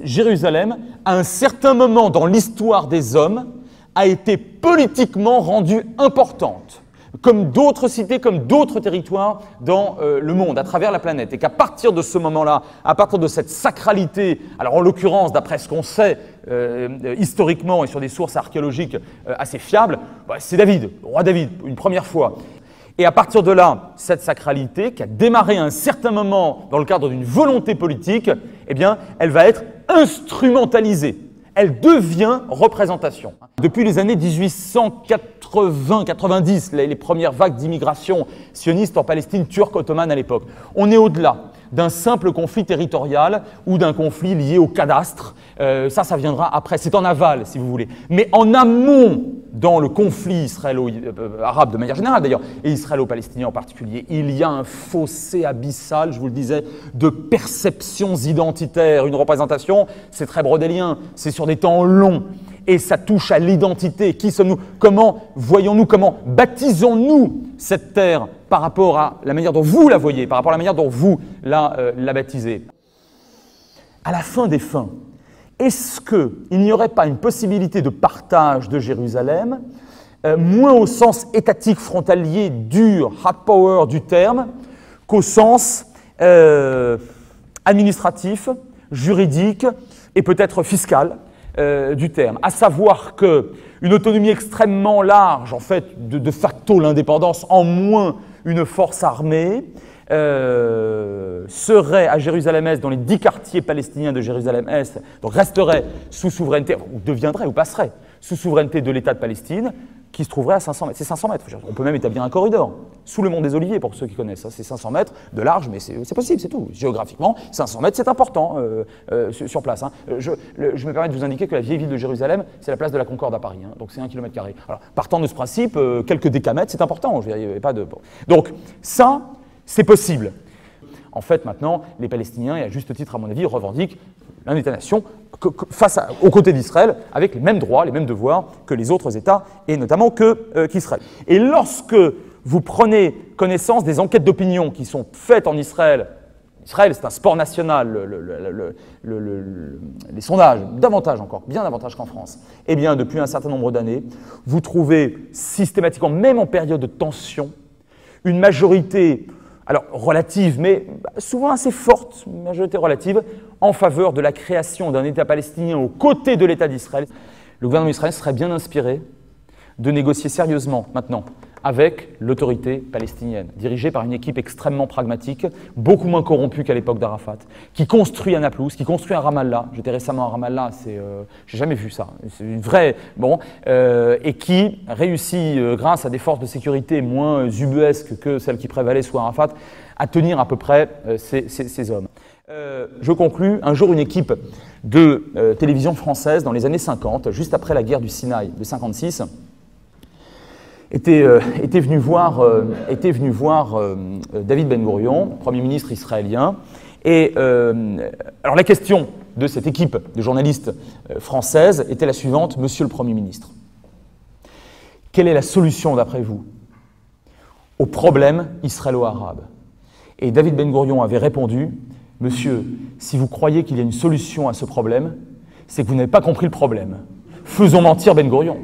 Jérusalem, à un certain moment dans l'histoire des hommes, a été politiquement rendue importante, comme d'autres cités, comme d'autres territoires dans le monde, à travers la planète. Et qu'à partir de ce moment-là, à partir de cette sacralité, alors en l'occurrence, d'après ce qu'on sait historiquement et sur des sources archéologiques assez fiables, c'est David, le roi David, une première fois. Et à partir de là, cette sacralité, qui a démarré à un certain moment dans le cadre d'une volonté politique, eh bien, elle va être instrumentalisée. Elle devient représentation. Depuis les années 1880-90, les premières vagues d'immigration sioniste en Palestine turque ottomane à l'époque, on est au-delà d'un simple conflit territorial ou d'un conflit lié au cadastre. Ça viendra après. C'est en aval, si vous voulez. Mais en amont, dans le conflit israélo-arabe de manière générale d'ailleurs, et israélo-palestinien en particulier, il y a un fossé abyssal, je vous le disais, de perceptions identitaires. Une représentation, c'est très brodélien, c'est sur des temps longs. Et ça touche à l'identité. Qui sommes-nous? Comment voyons-nous? Comment baptisons-nous cette terre par rapport à la manière dont vous la voyez, par rapport à la manière dont vous la baptisez? À la fin des fins, est-ce qu'il n'y aurait pas une possibilité de partage de Jérusalem, moins au sens étatique, frontalier, dur, hard power du terme, qu'au sens administratif, juridique et peut-être fiscal du terme, à savoir qu'une autonomie extrêmement large, en fait, de facto l'indépendance, en moins une force armée, serait à Jérusalem-Est, dans les 10 quartiers palestiniens de Jérusalem-Est, donc resterait sous souveraineté, ou deviendrait ou passerait sous souveraineté de l'État de Palestine, qui se trouverait à 500 mètres. C'est 500 mètres. On peut même établir un corridor sous le mont des Oliviers, pour ceux qui connaissent. C'est 500 mètres de large, mais c'est possible, c'est tout. Géographiquement, 500 mètres, c'est important sur place. Je me permets de vous indiquer que la vieille ville de Jérusalem, c'est la place de la Concorde à Paris. Donc c'est 1 km². Alors, partant de ce principe, quelques décamètres, c'est important. Il n'y avait pas de... Donc ça, c'est possible. En fait, maintenant, les Palestiniens, et à juste titre à mon avis, revendiquent un État-nation aux côtés d'Israël, avec les mêmes droits, les mêmes devoirs que les autres États, et notamment qu'Israël. Et lorsque vous prenez connaissance des enquêtes d'opinion qui sont faites en Israël, Israël c'est un sport national, les sondages, davantage encore, bien davantage qu'en France, eh bien depuis un certain nombre d'années, vous trouvez systématiquement, même en période de tension, une majorité, alors relative, mais souvent assez forte, une majorité relative, en faveur de la création d'un État palestinien aux côtés de l'État d'Israël. Le gouvernement israélien serait bien inspiré de négocier sérieusement maintenant avec l'autorité palestinienne, dirigée par une équipe extrêmement pragmatique, beaucoup moins corrompue qu'à l'époque d'Arafat, qui construit un Naplouse, qui construit un Ramallah. J'étais récemment à Ramallah, j'ai jamais vu ça. C'est une vraie... et qui réussit, grâce à des forces de sécurité moins ubuesques que celles qui prévalaient sous Arafat, à tenir à peu près ces hommes. Je conclus, un jour une équipe de télévision française dans les années 50, juste après la guerre du Sinaï de 56, était venu voir David Ben Gourion, Premier ministre israélien. Et alors la question de cette équipe de journalistes françaises était la suivante: Monsieur le Premier ministre, quelle est la solution d'après vous au problème israélo-arabe? Et David Ben Gourion avait répondu: Monsieur, si vous croyez qu'il y a une solution à ce problème, c'est que vous n'avez pas compris le problème. Faisons mentir Ben Gourion.